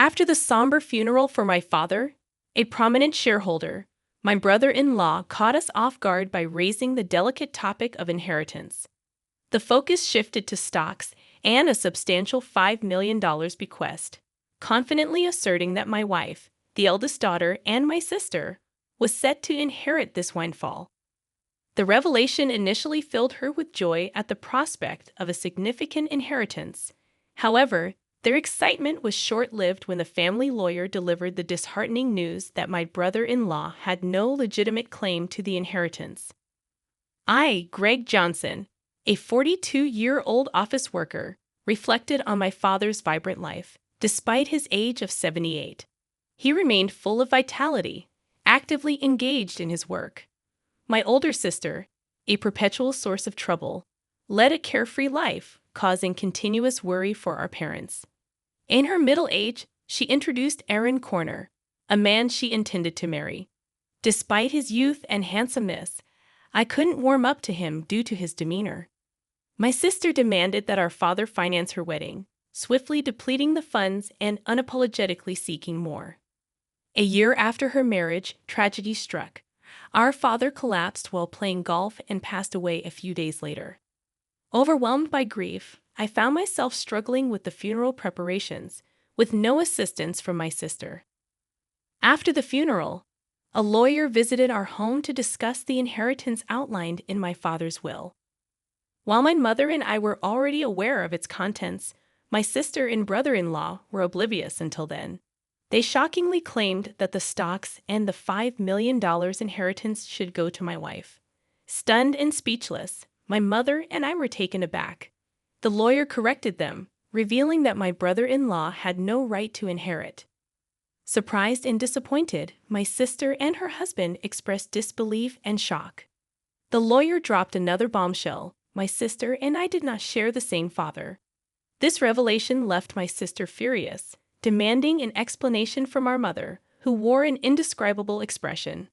After the somber funeral for my father, a prominent shareholder, my brother-in-law caught us off guard by raising the delicate topic of inheritance. The focus shifted to stocks and a substantial $5 million bequest, confidently asserting that my wife, the eldest daughter, and my sister was set to inherit this windfall. The revelation initially filled her with joy at the prospect of a significant inheritance. However, their excitement was short-lived when the family lawyer delivered the disheartening news that my brother-in-law had no legitimate claim to the inheritance. I, Greg Johnson, a 42-year-old office worker, reflected on my father's vibrant life, despite his age of 78. He remained full of vitality, actively engaged in his work. My older sister, a perpetual source of trouble, led a carefree life, causing continuous worry for our parents. In her middle age, she introduced Aaron Corner, a man she intended to marry. Despite his youth and handsomeness, I couldn't warm up to him due to his demeanor. My sister demanded that our father finance her wedding, swiftly depleting the funds and unapologetically seeking more. A year after her marriage, tragedy struck. Our father collapsed while playing golf and passed away a few days later. Overwhelmed by grief, I found myself struggling with the funeral preparations, with no assistance from my sister. After the funeral, a lawyer visited our home to discuss the inheritance outlined in my father's will. While my mother and I were already aware of its contents, my sister and brother-in-law were oblivious until then. They shockingly claimed that the stocks and the $5 million inheritance should go to my wife. Stunned and speechless, my mother and I were taken aback. The lawyer corrected them, revealing that my brother-in-law had no right to inherit. Surprised and disappointed, my sister and her husband expressed disbelief and shock. The lawyer dropped another bombshell. My sister and I did not share the same father. This revelation left my sister furious, demanding an explanation from our mother, who wore an indescribable expression.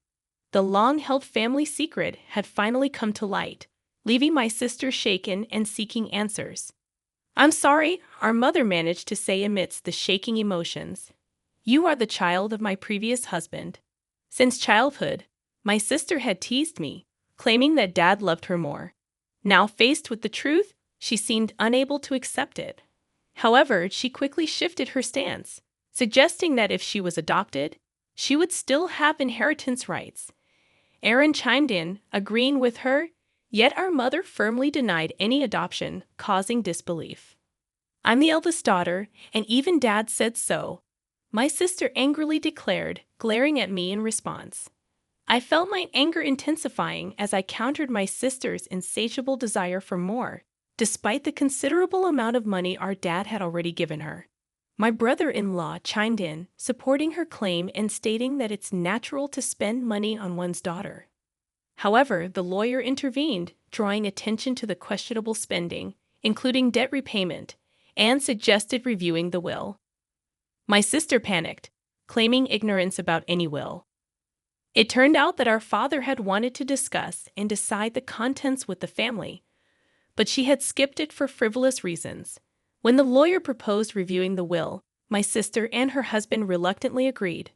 The long-held family secret had finally come to light, leaving my sister shaken and seeking answers. "I'm sorry," our mother managed to say amidst the shaking emotions. "You are the child of my previous husband." Since childhood, my sister had teased me, claiming that Dad loved her more. Now faced with the truth, she seemed unable to accept it. However, she quickly shifted her stance, suggesting that if she was adopted, she would still have inheritance rights. Aaron chimed in, agreeing with her, yet our mother firmly denied any adoption, causing disbelief. "I'm the eldest daughter, and even Dad said so," my sister angrily declared, glaring at me in response. I felt my anger intensifying as I countered my sister's insatiable desire for more, despite the considerable amount of money our dad had already given her. My brother-in-law chimed in, supporting her claim and stating that it's natural to spend money on one's daughter. However, the lawyer intervened, drawing attention to the questionable spending, including debt repayment, and suggested reviewing the will. My sister panicked, claiming ignorance about any will. It turned out that our father had wanted to discuss and decide the contents with the family, but she had skipped it for frivolous reasons. When the lawyer proposed reviewing the will, my sister and her husband reluctantly agreed.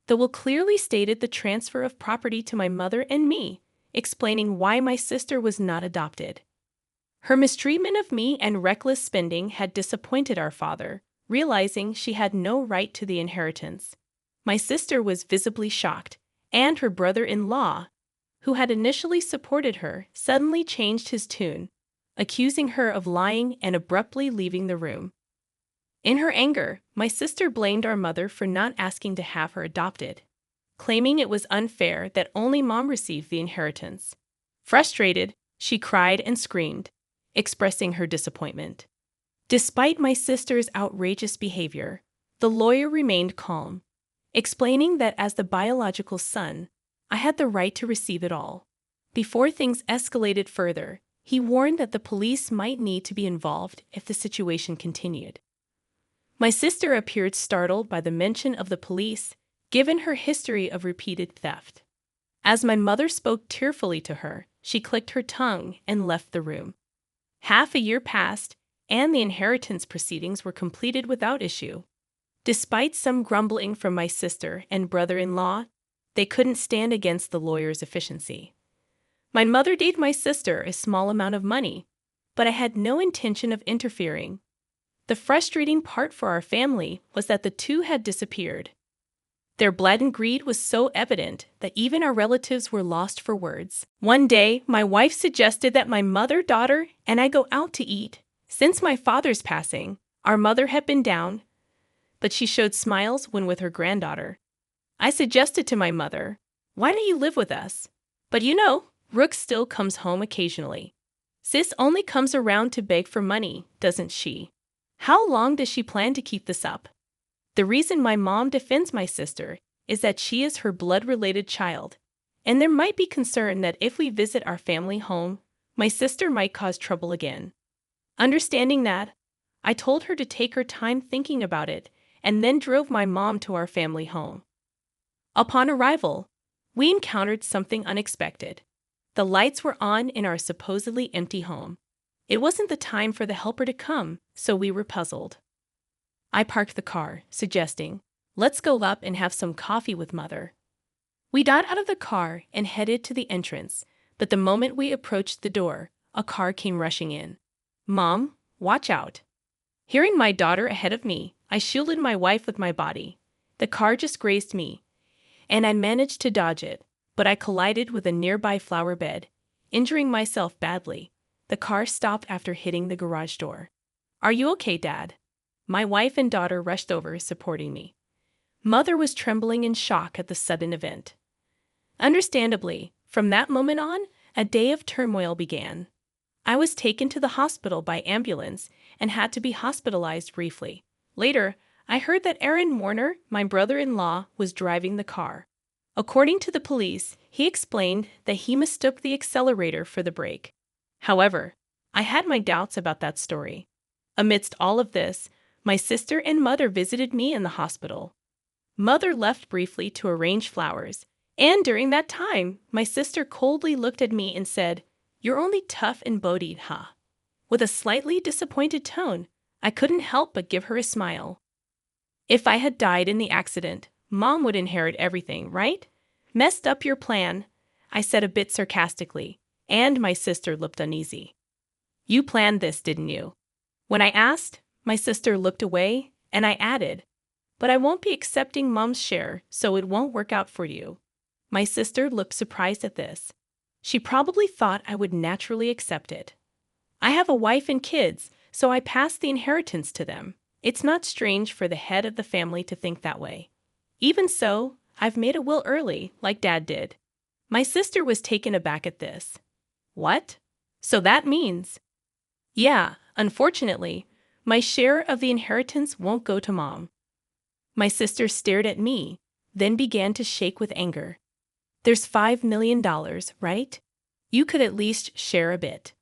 The will clearly stated the transfer of property to my mother and me, explaining why my sister was not adopted. Her mistreatment of me and reckless spending had disappointed our father, realizing she had no right to the inheritance. My sister was visibly shocked, and her brother-in-law, who had initially supported her, suddenly changed his tune, accusing her of lying and abruptly leaving the room. In her anger, my sister blamed our mother for not asking to have her adopted, claiming it was unfair that only Mom received the inheritance. Frustrated, she cried and screamed, expressing her disappointment. Despite my sister's outrageous behavior, the lawyer remained calm, explaining that as the biological son, I had the right to receive it all. Before things escalated further, he warned that the police might need to be involved if the situation continued. My sister appeared startled by the mention of the police, given her history of repeated theft. As my mother spoke tearfully to her, she clicked her tongue and left the room. Half a year passed, and the inheritance proceedings were completed without issue. Despite some grumbling from my sister and brother-in-law, they couldn't stand against the lawyer's efficiency. My mother gave my sister a small amount of money, but I had no intention of interfering. The frustrating part for our family was that the two had disappeared. Their blatant greed was so evident that even our relatives were lost for words. One day, my wife suggested that my mother, daughter, and I go out to eat. Since my father's passing, our mother had been down, but she showed smiles when with her granddaughter. I suggested to my mother, "Why don't you live with us?" But you know, Rook still comes home occasionally. Sis only comes around to beg for money, doesn't she? How long does she plan to keep this up? The reason my mom defends my sister is that she is her blood-related child, and there might be concern that if we visit our family home, my sister might cause trouble again. Understanding that, I told her to take her time thinking about it and then drove my mom to our family home. Upon arrival, we encountered something unexpected. The lights were on in our supposedly empty home. It wasn't the time for the helper to come, so we were puzzled. I parked the car, suggesting, "Let's go up and have some coffee with Mother." We got out of the car and headed to the entrance, but the moment we approached the door, a car came rushing in. "Mom, watch out." Hearing my daughter ahead of me, I shielded my wife with my body. The car just grazed me, and I managed to dodge it, but I collided with a nearby flower bed, injuring myself badly. The car stopped after hitting the garage door. "Are you okay, Dad?" My wife and daughter rushed over, supporting me. Mother was trembling in shock at the sudden event. Understandably, from that moment on, a day of turmoil began. I was taken to the hospital by ambulance and had to be hospitalized briefly. Later, I heard that Aaron Warner, my brother-in-law, was driving the car. According to the police, he explained that he mistook the accelerator for the brake. However, I had my doubts about that story. Amidst all of this, my sister and mother visited me in the hospital. Mother left briefly to arrange flowers, and during that time, my sister coldly looked at me and said, "You're only tough and bodied, huh?" With a slightly disappointed tone, I couldn't help but give her a smile. "If I had died in the accident, Mom would inherit everything, right? Messed up your plan," I said a bit sarcastically, and my sister looked uneasy. "You planned this, didn't you?" When I asked, my sister looked away, and I added, "But I won't be accepting Mom's share, so it won't work out for you." My sister looked surprised at this. She probably thought I would naturally accept it. I have a wife and kids, so I passed the inheritance to them. It's not strange for the head of the family to think that way. Even so, I've made a will early, like Dad did. My sister was taken aback at this. "What? So that means—" "Yeah, unfortunately, my share of the inheritance won't go to Mom." My sister stared at me, then began to shake with anger. "There's $5 million, right? You could at least share a bit."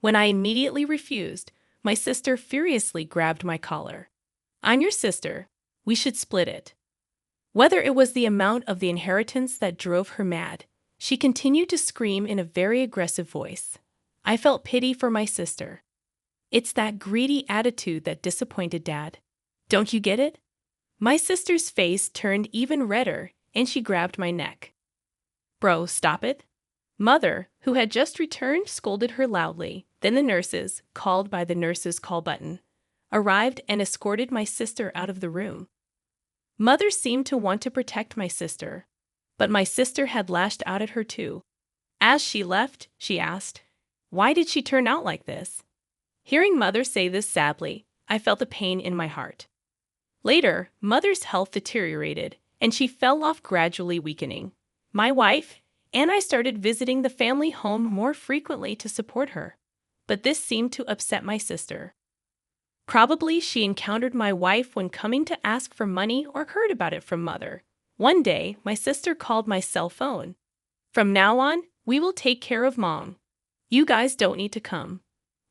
When I immediately refused, my sister furiously grabbed my collar. "I'm your sister. We should split it." Whether it was the amount of the inheritance that drove her mad, she continued to scream in a very aggressive voice. I felt pity for my sister. It's that greedy attitude that disappointed Dad. Don't you get it? My sister's face turned even redder, and she grabbed my neck. "Bro, stop it." Mother, who had just returned, scolded her loudly. Then the nurses, called by the nurses' call button, arrived and escorted my sister out of the room. Mother seemed to want to protect my sister, but my sister had lashed out at her too. As she left, she asked, "Why did she turn out like this?" Hearing Mother say this sadly, I felt a pain in my heart. Later, Mother's health deteriorated, and she fell off, gradually weakening. My wife and I started visiting the family home more frequently to support her, but this seemed to upset my sister. Probably she encountered my wife when coming to ask for money or heard about it from Mother. One day, my sister called my cell phone. "From now on, we will take care of Mom. You guys don't need to come.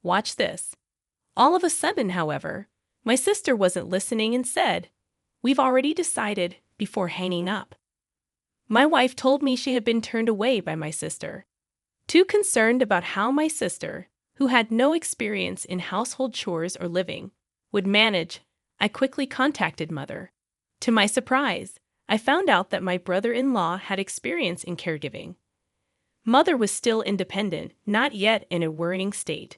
Watch this." All of a sudden, however, my sister wasn't listening and said, "We've already decided," before hanging up. My wife told me she had been turned away by my sister. Too concerned about how my sister, who had no experience in household chores or living, would manage, I quickly contacted Mother. To my surprise, I found out that my brother-in-law had experience in caregiving. Mother was still independent, not yet in a worrying state.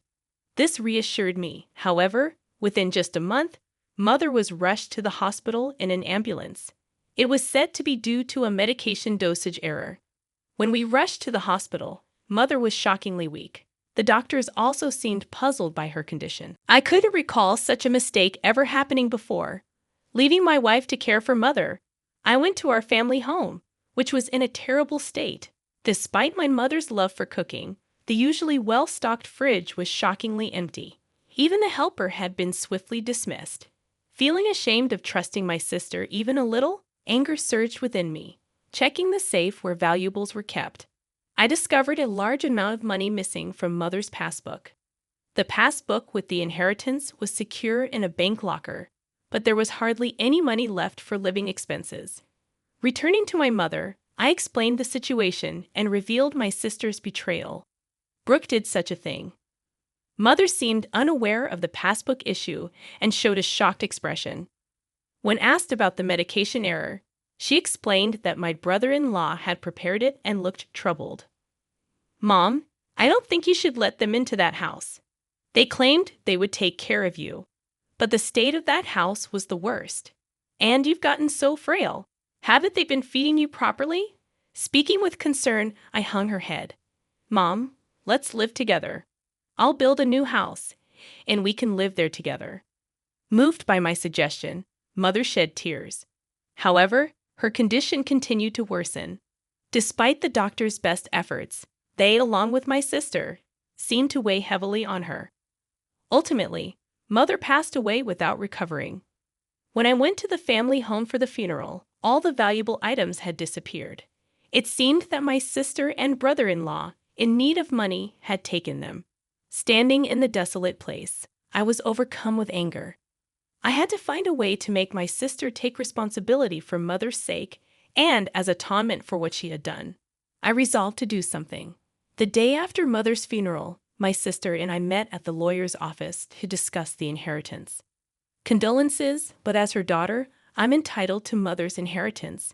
This reassured me. However, within just a month, Mother was rushed to the hospital in an ambulance. It was said to be due to a medication dosage error. When we rushed to the hospital, Mother was shockingly weak. The doctors also seemed puzzled by her condition. I couldn't recall such a mistake ever happening before. Leaving my wife to care for Mother, I went to our family home, which was in a terrible state. Despite my mother's love for cooking, the usually well-stocked fridge was shockingly empty. Even the helper had been swiftly dismissed. Feeling ashamed of trusting my sister even a little, anger surged within me. Checking the safe where valuables were kept, I discovered a large amount of money missing from Mother's passbook. The passbook with the inheritance was secure in a bank locker, but there was hardly any money left for living expenses. Returning to my mother, I explained the situation and revealed my sister's betrayal. Brooke did such a thing. Mother seemed unaware of the passbook issue and showed a shocked expression. When asked about the medication error, she explained that my brother-in-law had prepared it and looked troubled. Mom, I don't think you should let them into that house. They claimed they would take care of you, but the state of that house was the worst. And you've gotten so frail. Haven't they been feeding you properly? Speaking with concern, I hung her head. Mom, let's live together. I'll build a new house, and we can live there together. Moved by my suggestion, Mother shed tears. However, her condition continued to worsen. Despite the doctor's best efforts, they, along with my sister, seemed to weigh heavily on her. Ultimately, Mother passed away without recovering. When I went to the family home for the funeral, all the valuable items had disappeared. It seemed that my sister and brother-in-law, in need of money, had taken them. Standing in the desolate place, I was overcome with anger. I had to find a way to make my sister take responsibility for Mother's sake and as atonement for what she had done. I resolved to do something. The day after Mother's funeral, my sister and I met at the lawyer's office to discuss the inheritance. Condolences, but as her daughter, I'm entitled to Mother's inheritance.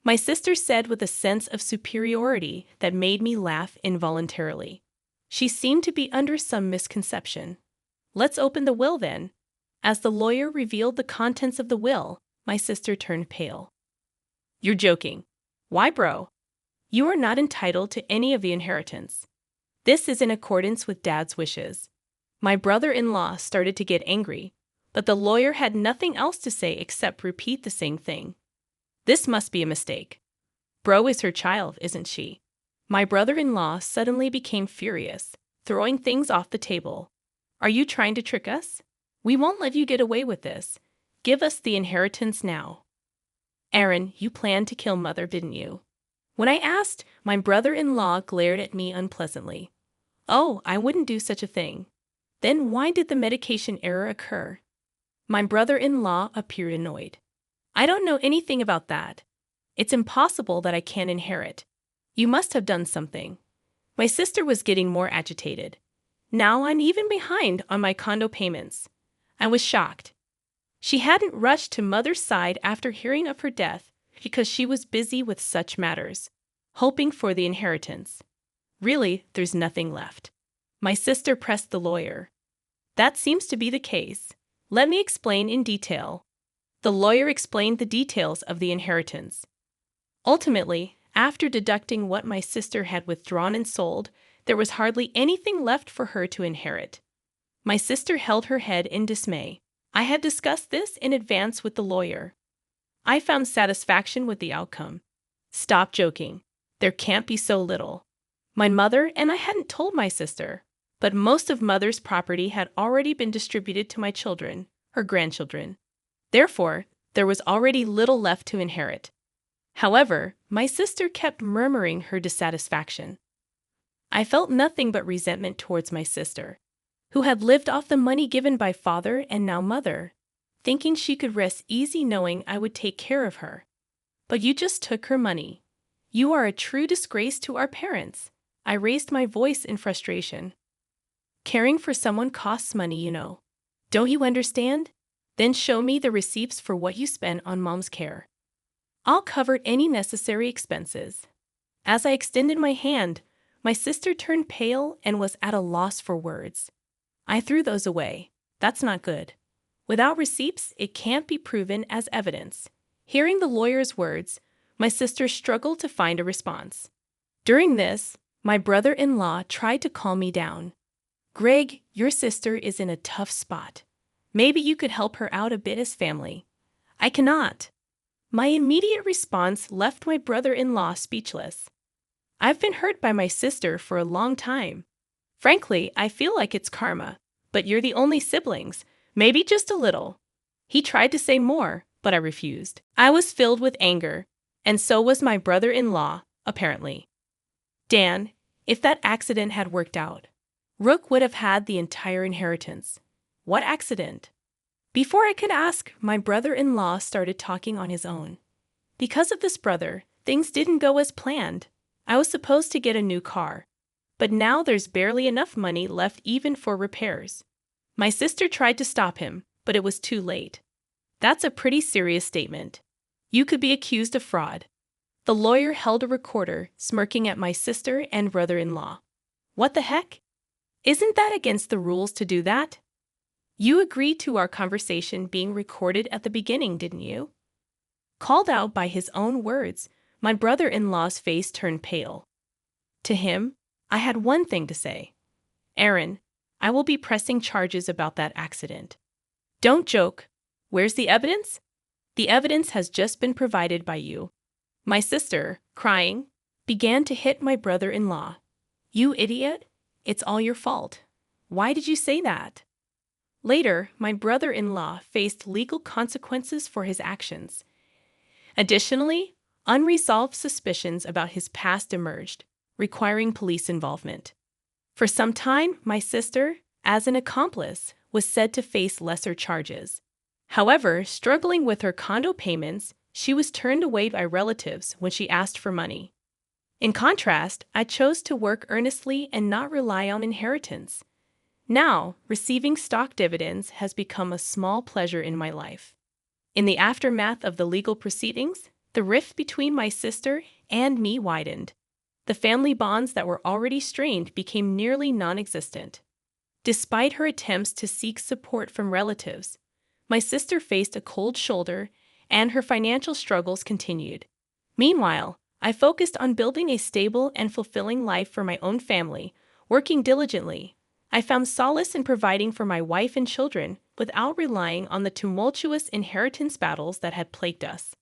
My sister said with a sense of superiority that made me laugh involuntarily. She seemed to be under some misconception. Let's open the will then. As the lawyer revealed the contents of the will, my sister turned pale. You're joking. Why, bro? You are not entitled to any of the inheritance. This is in accordance with Dad's wishes. My brother-in-law started to get angry, but the lawyer had nothing else to say except repeat the same thing. This must be a mistake. Bro is her child, isn't she? My brother-in-law suddenly became furious, throwing things off the table. Are you trying to trick us? We won't let you get away with this. Give us the inheritance now. Aaron, you planned to kill Mother, didn't you? When I asked, my brother-in-law glared at me unpleasantly. Oh, I wouldn't do such a thing. Then why did the medication error occur? My brother-in-law appeared annoyed. I don't know anything about that. It's impossible that I can't inherit. You must have done something. My sister was getting more agitated. Now I'm even behind on my condo payments. I was shocked. She hadn't rushed to Mother's side after hearing of her death because she was busy with such matters, hoping for the inheritance. Really, there's nothing left. My sister pressed the lawyer. That seems to be the case. Let me explain in detail. The lawyer explained the details of the inheritance. Ultimately, after deducting what my sister had withdrawn and sold, there was hardly anything left for her to inherit. My sister held her head in dismay. I had discussed this in advance with the lawyer. I found satisfaction with the outcome. Stop joking. There can't be so little. My mother and I hadn't told my sister, but most of Mother's property had already been distributed to my children, her grandchildren. Therefore, there was already little left to inherit. However, my sister kept murmuring her dissatisfaction. I felt nothing but resentment towards my sister, who had lived off the money given by Father and now Mother, thinking she could rest easy knowing I would take care of her. But you just took her money. You are a true disgrace to our parents. I raised my voice in frustration. Caring for someone costs money, you know. Don't you understand? Then show me the receipts for what you spent on mom's care. I'll cover any necessary expenses. As I extended my hand, my sister turned pale and was at a loss for words. I threw those away. That's not good. Without receipts, it can't be proven as evidence. Hearing the lawyer's words, my sister struggled to find a response. During this, my brother-in-law tried to calm me down. Greg, your sister is in a tough spot. Maybe you could help her out a bit as family. I cannot. My immediate response left my brother-in-law speechless. I've been hurt by my sister for a long time. Frankly, I feel like it's karma, but you're the only siblings, maybe just a little. He tried to say more, but I refused. I was filled with anger, and so was my brother-in-law, apparently. Dan, if that accident had worked out, Rook would have had the entire inheritance. What accident? Before I could ask, my brother-in-law started talking on his own. Because of this brother, things didn't go as planned. I was supposed to get a new car, but now there's barely enough money left even for repairs. My sister tried to stop him, but it was too late. That's a pretty serious statement. You could be accused of fraud. The lawyer held a recorder, smirking at my sister and brother-in-law. What the heck? Isn't that against the rules to do that? You agreed to our conversation being recorded at the beginning, didn't you? Called out by his own words, my brother-in-law's face turned pale. To him, I had one thing to say. Aaron, I will be pressing charges about that accident. Don't joke. Where's the evidence? The evidence has just been provided by you. My sister, crying, began to hit my brother-in-law. You idiot! It's all your fault. Why did you say that? Later, my brother-in-law faced legal consequences for his actions. Additionally, unresolved suspicions about his past emerged, requiring police involvement. For some time, my sister, as an accomplice, was said to face lesser charges. However, struggling with her condo payments, she was turned away by relatives when she asked for money. In contrast, I chose to work earnestly and not rely on inheritance. Now, receiving stock dividends has become a small pleasure in my life. In the aftermath of the legal proceedings, the rift between my sister and me widened. The family bonds that were already strained became nearly non-existent. Despite her attempts to seek support from relatives, my sister faced a cold shoulder and her financial struggles continued. Meanwhile, I focused on building a stable and fulfilling life for my own family, working diligently. I found solace in providing for my wife and children without relying on the tumultuous inheritance battles that had plagued us.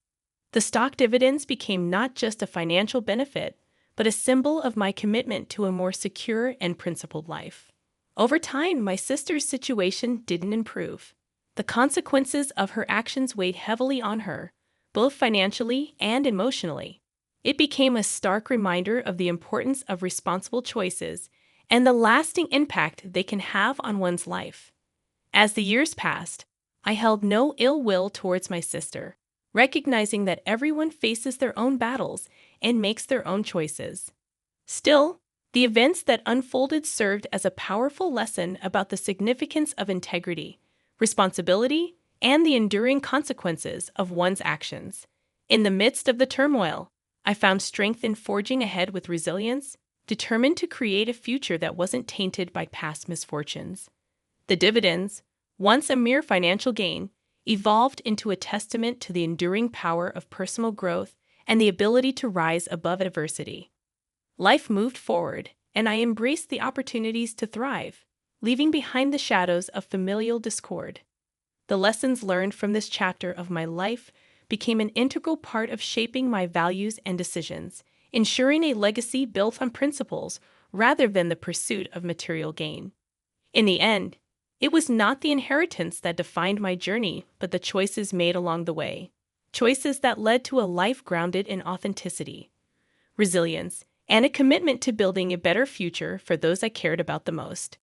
The stock dividends became not just a financial benefit, but a symbol of my commitment to a more secure and principled life. Over time, my sister's situation didn't improve. The consequences of her actions weighed heavily on her, both financially and emotionally. It became a stark reminder of the importance of responsible choices and the lasting impact they can have on one's life. As the years passed, I held no ill will towards my sister, recognizing that everyone faces their own battles and makes their own choices. Still, the events that unfolded served as a powerful lesson about the significance of integrity, responsibility, and the enduring consequences of one's actions. In the midst of the turmoil, I found strength in forging ahead with resilience, determined to create a future that wasn't tainted by past misfortunes. The dividends, once a mere financial gain, evolved into a testament to the enduring power of personal growth and the ability to rise above adversity. Life moved forward, and I embraced the opportunities to thrive, leaving behind the shadows of familial discord. The lessons learned from this chapter of my life became an integral part of shaping my values and decisions, ensuring a legacy built on principles rather than the pursuit of material gain. In the end, it was not the inheritance that defined my journey, but the choices made along the way. Choices that led to a life grounded in authenticity, resilience, and a commitment to building a better future for those I cared about the most.